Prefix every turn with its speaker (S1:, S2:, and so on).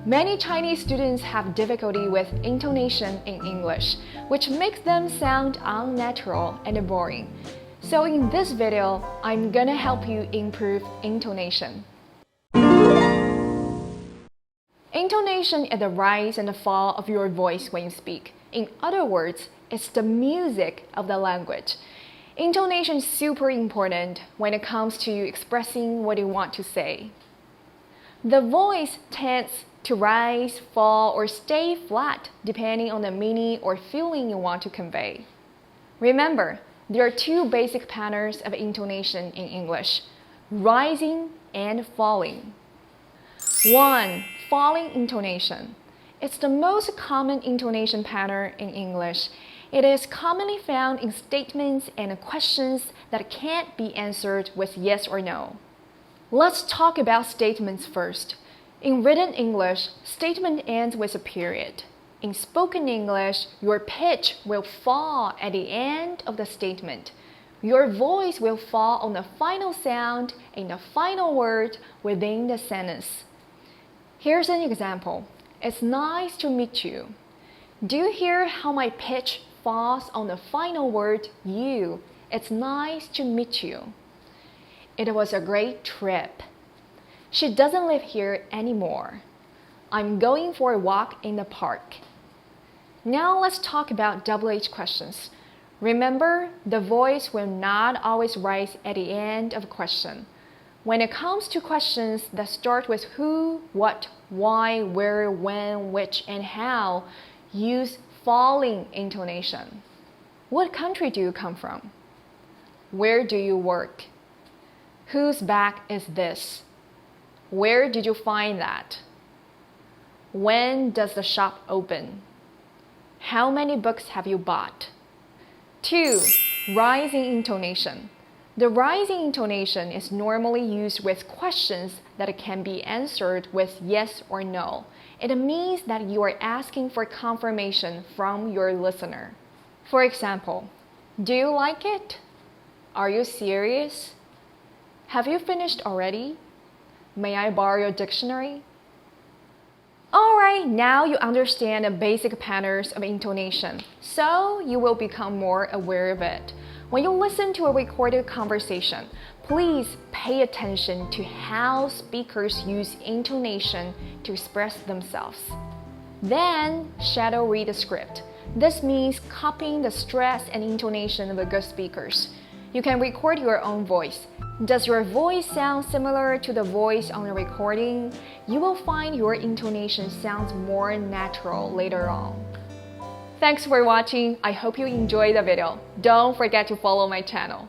S1: Many Chinese students have difficulty with intonation in English, which makes them sound unnatural and boring. So in this video, I'm gonna help you improve intonation. Intonation is the rise and the fall of your voice when you speak. In other words, it's the music of the language. Intonation is super important when it comes to you expressing what you want to say. The voice tends to rise, fall, or stay flat depending on the meaning or feeling you want to convey. Remember, there are two basic patterns of intonation in English: rising and falling. 1. Falling intonation. It's the most common intonation pattern in English. It is commonly found in statements and questions that can't be answered with yes or no. Let's talk about statements first. In written English, statement ends with a period. In spoken English, your pitch will fall at the end of the statement. Your voice will fall on the final sound in the final word within the sentence. Here's an example. It's nice to meet you. Do you hear how my pitch falls on the final word you? It's nice to meet you. It was a great trip. She doesn't live here anymore. I'm going for a walk in the park. Now let's talk about WH questions. Remember, the voice will not always rise at the end of a question. When it comes to questions that start with who, what, why, where, when, which, and how, use falling intonation. What country do you come from? Where do you work? Whose bag is this? Where did you find that? When does the shop open? How many books have you bought? 2. Rising intonation. The rising intonation is normally used with questions that can be answered with yes or no. It means that you are asking for confirmation from your listener. For example, do you like it? Are you serious? Have you finished already? May I borrow your dictionary? Alright, now you understand the basic patterns of intonation, so you will become more aware of it. When you listen to a recorded conversation, please pay attention to how speakers use intonation to express themselves. Then, shadow read the script. This means copying the stress and intonation of the good speakers. You can record your own voice. Does your voice sound similar to the voice on the recording? You will find your intonation sounds more natural later on. Thanks for watching. I hope you enjoyed the video. Don't forget to follow my channel.